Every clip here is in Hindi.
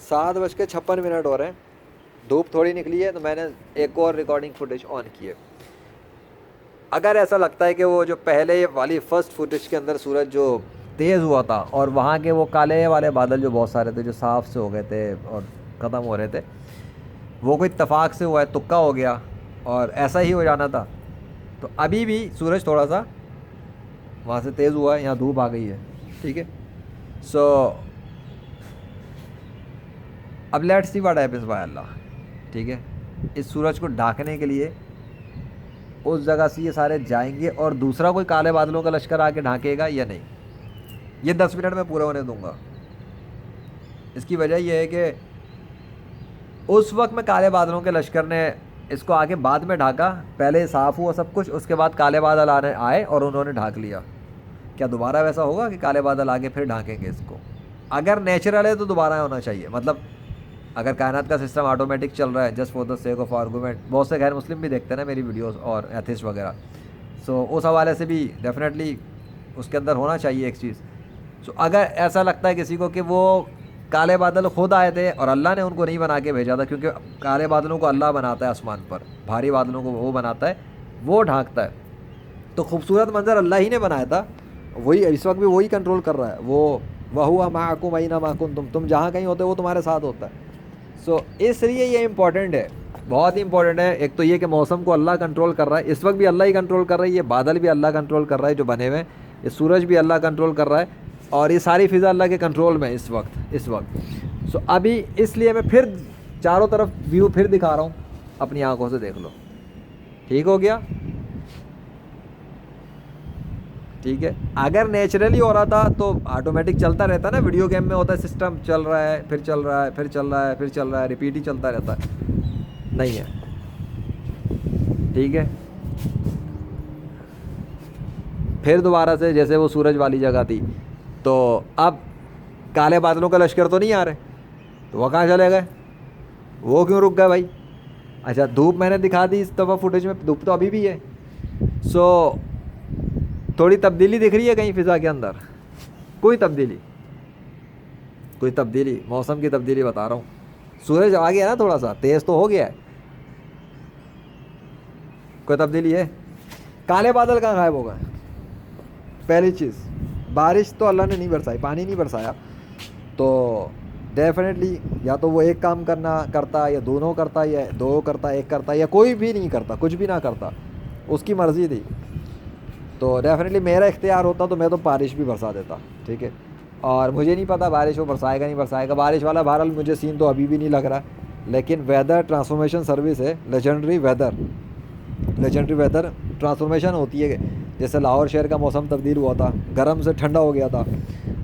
7:56 हो रहे हैं, धूप थोड़ी निकली है, तो मैंने एक और रिकॉर्डिंग फुटेज ऑन की है। अगर ऐसा लगता है कि वो जो पहले वाली फर्स्ट फुटेज के अंदर सूरज जो तेज़ हुआ था और वहाँ के वो काले वाले बादल जो बहुत सारे थे जो साफ से हो गए थे और ख़त्म हो रहे थे, वो कोई इत्तेफाक से हुआ है, तुक्का हो गया और ऐसा ही हो जाना था, तो अभी भी सूरज थोड़ा सा वहाँ से तेज़ हुआ है, यहाँ धूप आ गई है। ठीक है, सो अब let's see what happens by अल्लाह। ठीक है, इस सूरज को ढाकने के लिए उस जगह से ये सारे जाएंगे और दूसरा कोई काले बादलों का लश्कर आके ढांकेगा या नहीं, ये 10 मिनट में पूरा होने दूंगा। इसकी वजह यह है कि उस वक्त में काले बादलों के लश्कर ने इसको आके बाद में ढाका, पहले साफ़ हुआ सब कुछ, उसके बाद काले बादल आए और उन्होंने ढाक लिया। क्या दोबारा वैसा होगा कि काले बादल आगे फिर ढाकेंगे इसको? अगर नेचुरल है तो दोबारा होना चाहिए। मतलब अगर कायनात का सिस्टम ऑटोमेटिक चल रहा है just for the sake of argument, बहुत से गैर मुस्लिम भी देखते हैं ना मेरी वीडियोस और एथिस्ट वगैरह, सो उस हवाले से भी डेफिनेटली उसके अंदर होना चाहिए एक चीज़। सो अगर ऐसा लगता है किसी को कि वो काले बादल खुद आए थे और अल्लाह ने उनको नहीं बना के भेजा था, क्योंकि काले बादलों को अल्लाह बनाता है आसमान पर, भारी बादलों को वो बनाता है, वो ढांकता है, तो खूबसूरत मंजर अल्लाह ही ने बनाया था, वही इस वक्त भी वही कंट्रोल कर रहा है। वो वहुआ माकुम ऐना मा कुंतुम, तुम जहाँ कहीं होते हो वो तुम्हारे साथ होता है। सो इसलिए ये इम्पॉर्टेंट है, बहुत ही इंपॉर्टेंट है। एक तो ये कि मौसम को अल्लाह कंट्रोल कर रहा है, इस वक्त भी अल्लाह ही कंट्रोल कर रहा है, ये बादल भी अल्लाह कंट्रोल कर रहा है जो बने हुए हैं, ये सूरज भी अल्लाह कंट्रोल कर रहा है, और ये सारी फ़िज़ा अल्लाह के कंट्रोल में इस वक्त। सो अभी इसलिए मैं फिर चारों तरफ व्यू फिर दिखा रहा हूँ, अपनी आंखों से देख लो। ठीक हो गया? ठीक है, अगर नेचुरली हो रहा था तो ऑटोमेटिक चलता रहता ना, वीडियो गेम में होता है सिस्टम चल रहा है फिर चल रहा है फिर चल रहा है फिर चल रहा है, रिपीट ही चलता रहता है, नहीं है। ठीक है, फिर दोबारा से जैसे वो सूरज वाली जगह थी, तो अब काले बादलों का लश्कर तो नहीं आ रहे, तो वो कहाँ चले गए, वो क्यों रुक गए भाई? अच्छा, धूप मैंने दिखा दी इस दफ़ा फुटेज में, धूप तो अभी भी है। सो थोड़ी तब्दीली दिख रही है कहीं फ़िज़ा के अंदर? कोई तब्दीली, कोई तब्दीली, मौसम की तब्दीली बता रहा हूँ। सूरज आ गया ना, थोड़ा सा तेज़ तो हो गया है, कोई तब्दीली है? काले बादल कहाँ गायब हो गए? पहली चीज़, बारिश तो अल्लाह ने नहीं बरसाई, पानी नहीं बरसाया, तो डेफिनेटली या तो वो एक काम करता या दोनों करता या दो करता एक करता या कोई भी नहीं करता, कुछ भी ना करता, उसकी मर्ज़ी थी। तो डेफिनेटली मेरा इख्तियार होता तो मैं तो बारिश भी बरसा देता। ठीक है, और मुझे नहीं पता बारिश वो बरसाएगा नहीं बरसाएगा, बारिश वाला बहरहाल मुझे सीन तो अभी भी नहीं लग रहा, लेकिन वेदर ट्रांसफॉर्मेशन सर्विस है, लेजेंडरी वेदर ट्रांसफॉर्मेशन होती है। जैसे लाहौर शहर का मौसम तब्दील हुआ था, गर्म से ठंडा हो गया था,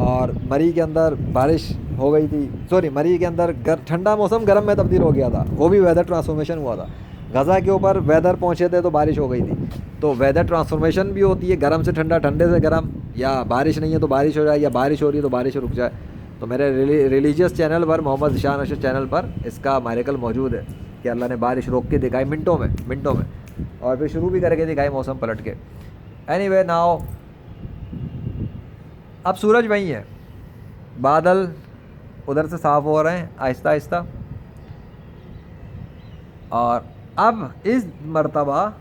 और मरी के अंदर बारिश हो गई थी, सॉरी मरी के अंदर ठंडा मौसम गर्म में तब्दील हो गया था, वो भी वेदर ट्रांसफॉर्मेशन हुआ था। गज़ा के ऊपर वेदर पहुँचे थे तो बारिश हो गई थी, तो वेदर ट्रांसफॉर्मेशन भी होती है, गर्म से ठंडा, ठंडे से गर्म, या बारिश नहीं है तो बारिश हो जाए, या बारिश हो रही है तो बारिश रुक जाए। तो मेरे रिलीजियस चैनल पर, मोहम्मद ज़िशान अर्शद चैनल पर, इसका मायरकल मौजूद है कि अल्लाह ने बारिश रोक के दिखाई मिनटों में, और फिर शुरू भी करके दिखाई मौसम पलट के। एनीवे नाउ, अब सूरज वहीं है, बादल उधर से साफ़ हो रहे हैं आहिस्ता आहिस्ता, और अब इस मर्तबा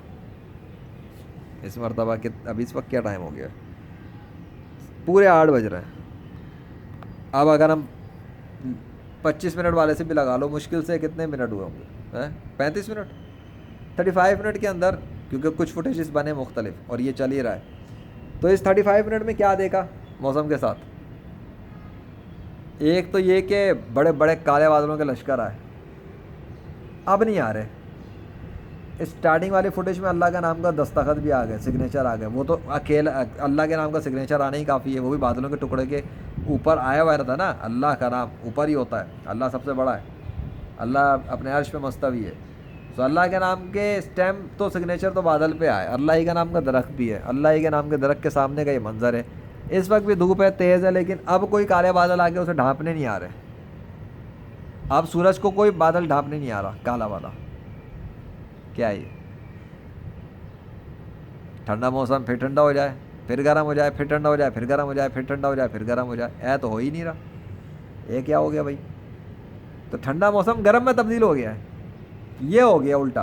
के अभी इस वक्त क्या टाइम हो गया? पूरे 8 बज रहे हैं। अब अगर हम 25 मिनट वाले से भी लगा लो, मुश्किल से कितने मिनट हुए होंगे हैं? 35 मिनट, 35 मिनट के अंदर, क्योंकि कुछ फुटेजेस बने मुख्तलिफ और ये चल ही रहा है, तो इस 35 मिनट में क्या देखा मौसम के साथ? एक तो ये कि बड़े बड़े काले बादलों के लश्कर आए, अब नहीं आ रहे। स्टार्टिंग वाली फुटेज में अल्लाह का नाम का दस्तखत भी आ गए, सिग्नेचर आ गए, वो तो अकेला अल्लाह के नाम का सिग्नेचर आना ही काफ़ी है, वो भी बादलों के टुकड़े के ऊपर आया हुआ रहता ना, अल्लाह का नाम ऊपर ही होता है, अल्लाह सबसे बड़ा है, अल्लाह अपने अर्श पे मुस्तवी है, तो अल्लाह के नाम के स्टैम्प तो सिग्नेचर तो बादल पे आए। अल्लाह ही का नाम का दरख्त भी है, अल्लाह ही के नाम के दरख्त के सामने का ये मंजर है। इस वक्त भी धूप है, तेज़ है, लेकिन अब कोई काले बादल आके उसे ढांपने नहीं आ रहे। अब सूरज को कोई बादल ढांपने नहीं आ रहा काला वाला। क्या है ये? ठंडा मौसम फिर ठंडा हो जाए, फिर गर्म हो जाए, फिर ठंडा हो जाए, फिर गर्म हो जाए, फिर ठंडा हो जाए, फिर गर्म हो जाए, ऐ तो हो ही नहीं रहा। ये क्या हो गया भाई? तो ठंडा मौसम गर्म में तब्दील हो गया है, ये हो गया उल्टा।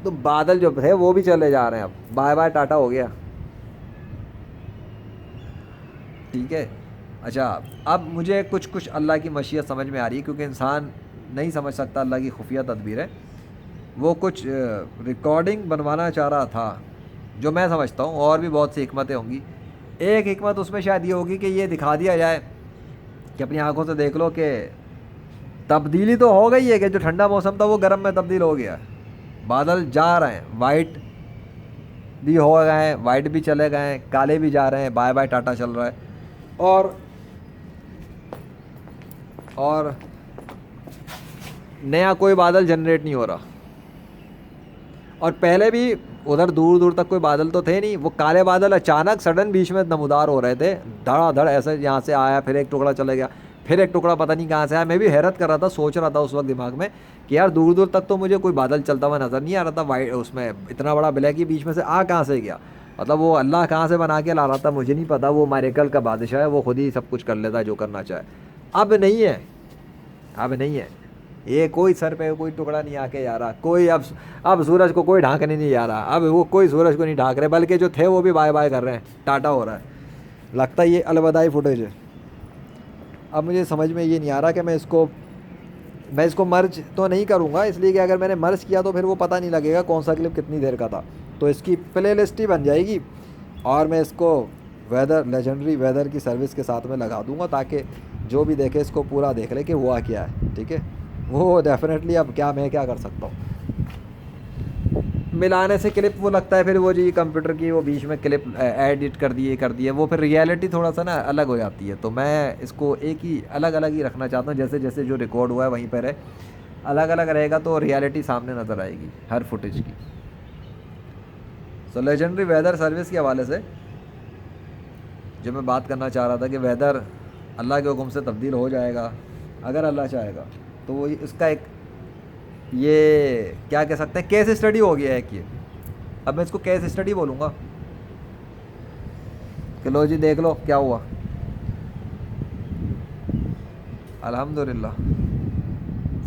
तो बादल जो थे वो भी चले जा रहे हैं, अब बाय बाय टाटा हो गया। ठीक है। अच्छा, अब मुझे कुछ कुछ अल्लाह की मशीयत समझ में आ रही है, क्योंकि इंसान नहीं समझ सकता अल्लाह की खुफिया तदबीर है। वो कुछ रिकॉर्डिंग बनवाना चाह रहा था, जो मैं समझता हूँ, और भी बहुत सी हिकमतें होंगी। एक हिकमत उसमें शायद ये होगी कि ये दिखा दिया जाए कि अपनी आंखों से देख लो कि तब्दीली तो हो गई है, कि जो ठंडा मौसम था वो गर्म में तब्दील हो गया है। बादल जा रहे हैं, वाइट भी हो गए हैं, वाइट भी चले गए हैं, काले भी जा रहे हैं, बाय बाय टाटा चल रहा है। और नया कोई बादल जनरेट नहीं हो रहा। और पहले भी उधर दूर दूर तक कोई बादल तो थे नहीं, वो काले बादल अचानक सडन बीच में नमूदार हो रहे थे, धड़ाधड़ ऐसे, यहाँ से आया फिर एक टुकड़ा चले गया, फिर एक टुकड़ा पता नहीं कहाँ से आया। मैं भी हैरत कर रहा था, सोच रहा था उस वक्त दिमाग में कि यार दूर दूर तक तो मुझे कोई बादल चलता हुआ नज़र नहीं आ रहा था, वाइट उसमें इतना बड़ा ब्लैक ही बीच में से आ कहाँ से गया। मतलब वो अल्लाह कहाँ से बना के ला रहा था मुझे नहीं पता, वो मिरेकल का बादशाह है, वो खुद ही सब कुछ कर लेता है जो करना चाहे। अब नहीं है, अब नहीं है, ये कोई सर पे कोई टुकड़ा नहीं आके जा रहा, कोई अब सूरज को कोई ढांकने नहीं जा रहा, अब वो कोई सूरज को नहीं ढांक रहे, बल्कि जो थे वो भी बाय बाय कर रहे हैं, टाटा हो रहा है। लगता है ये अलविदाई फुटेज है। अब मुझे समझ में ये नहीं आ रहा कि मैं इसको मर्ज तो नहीं करूँगा, इसलिए कि अगर मैंने मर्ज किया तो फिर वो पता नहीं लगेगा कौन सा क्लिप कितनी देर का था। तो इसकी प्ले लिस्ट ही बन जाएगी, और मैं इसको वेदर, लेजेंडरी वेदर की सर्विस के साथ में लगा दूंगा, ताकि जो भी देखे इसको पूरा देख ले कि हुआ क्या है। ठीक है, वो डेफिनेटली, अब क्या मैं क्या कर सकता हूँ, मिलाने से क्लिप वो लगता है, फिर वो जी कंप्यूटर की वो बीच में क्लिप एडिट कर दिए, वो फिर रियलिटी थोड़ा सा ना अलग हो जाती है। तो मैं इसको एक ही अलग अलग ही रखना चाहता हूँ, जैसे जैसे जो रिकॉर्ड हुआ है वहीं पर है, अलग अलग रहेगा तो रियलिटी सामने नज़र आएगी हर फुटेज की। सो लेजेंडरी वेदर सर्विस के हवाले से जो मैं बात करना चाह रहा था कि वेदर अल्लाह के हुक्म से तब्दील हो जाएगा अगर अल्लाह चाहेगा, तो वो इसका एक ये क्या कह सकते हैं, केस स्टडी हो गया है कि अब मैं इसको केस स्टडी बोलूँगा कि लो जी देख लो क्या हुआ। अल्हम्दुलिल्लाह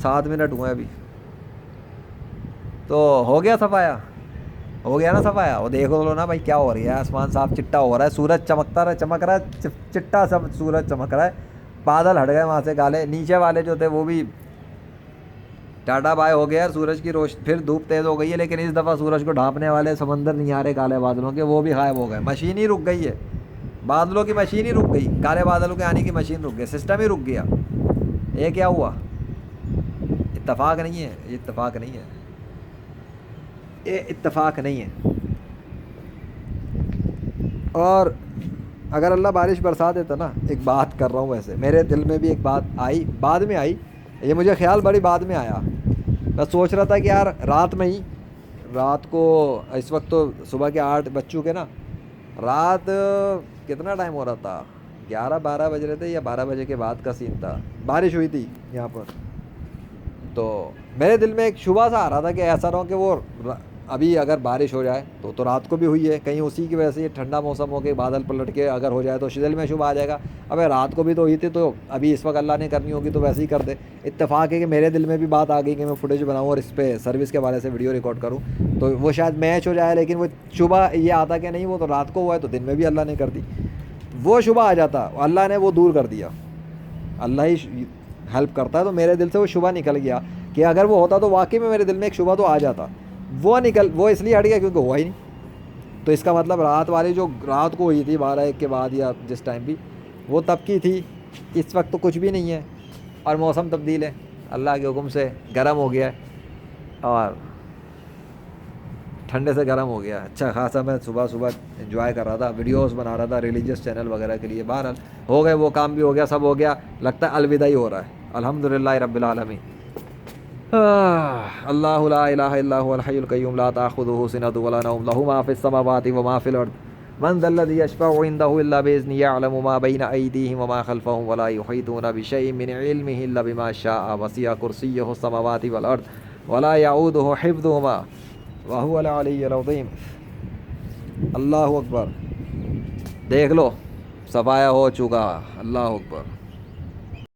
7 मिनट हुए अभी, तो हो गया सफाया, हो गया ना सफाया। वो देख लो ना भाई क्या हो रही है, आसमान साफ चिट्टा हो रहा है, सूरज चमक रहा है, चिट्टा सब सूरज चमक रहा है, बादल हट गए वहाँ से काले, नीचे वाले जो थे वो भी टाटा बाय हो गया, सूरज की रोशनी फिर धूप तेज़ हो गई है, लेकिन इस दफ़ा सूरज को ढांपने वाले समंदर नहीं आ रहे काले बादलों के, वो भी गायब हो गए, मशीन ही रुक गई है, बादलों की मशीन ही रुक गई, काले बादलों के आने की मशीन रुक गई, सिस्टम ही रुक गया। ये क्या हुआ? इत्तेफाक नहीं है, ये इत्तेफाक नहीं है, ये इत्तेफाक नहीं है। और अगर अल्लाह बारिश बरसा देता ना, एक बात कर रहा हूँ वैसे, मेरे दिल में भी एक बात आई, बाद में आई, ये मुझे ख्याल बड़ी बाद में आया। मैं सोच रहा था कि यार रात को, इस वक्त तो सुबह के 8 बज चुके ना, रात कितना टाइम हो रहा था, 11-12 बज रहे थे, या 12 बजे के बाद का सीन था, बारिश हुई थी यहाँ पर। तो मेरे दिल में एक शुबा सा आ रहा था कि ऐसा ना हो कि वो अभी अगर बारिश हो जाए तो रात को भी हुई है, कहीं उसी की वजह से ये ठंडा मौसम हो के बादल पलट के अगर हो जाए तो दिल में शुबा आ जाएगा, अबे रात को भी तो हुई थी, तो अभी इस वक्त अल्लाह ने करनी होगी तो वैसे ही कर दे। इत्तेफाक है कि मेरे दिल में भी बात आ गई कि मैं फुटेज बनाऊँ और इस पर सर्विस के बारे से वीडियो रिकॉर्ड करूँ, तो वो शायद मैच हो जाए, लेकिन वो शुबा ये आता कि नहीं वो तो रात को हुआ है, तो दिन में भी अल्लाह ने कर दी, वो शुबा आ जाता, अल्लाह ने वो दूर कर दिया। अल्लाह ही हेल्प करता है, तो मेरे दिल से वो शुबा निकल गया कि अगर वो होता तो वाकई में मेरे दिल में एक शुबा तो आ जाता, वो इसलिए हट गया क्योंकि हुआ ही नहीं। तो इसका मतलब रात वाली जो रात को हुई थी 12-1 के बाद या जिस टाइम भी, वो तब की थी, इस वक्त तो कुछ भी नहीं है, और मौसम तब्दील है, अल्लाह के हुक्म से गर्म हो गया है, और ठंडे से गर्म हो गया। अच्छा खासा मैं सुबह सुबह एंजॉय कर रहा था, वीडियोस बना रहा था रिलीजियस चैनल वगैरह के लिए, बहरहाल हो गए, वो काम भी हो गया, सब हो गया, लगता है अलविदा ही हो रहा है। अल्हम्दुलिल्लाह रब्बिल आलमीन। अल्लाहु ला इलाहा इल्ला हुवल हय्युल क़य्यूम ला ताख़ुज़ुहु सिनतुन वला नौम लहु मा फ़िस समावाति व मा फ़िल अर्द मन ज़ल्लज़ी यशफ़अु इंदहु इल्ला बिइज़्निही यअलमु मा बैना अयदीहिम व मा ख़ल्फ़हुम वला युहीतूना बिशैइन मिन इल्मिही इल्ला बिमा शाअ वसिअ कुर्सिय्युहु समावाति वल अर्द वला यऊदुहु हिफ़्ज़ुहुमा व हुवल अलिय्युल अज़ीम। अल्लाहु अकबर। देख लो सफाया हो चुका, अल्लाहु अकबर।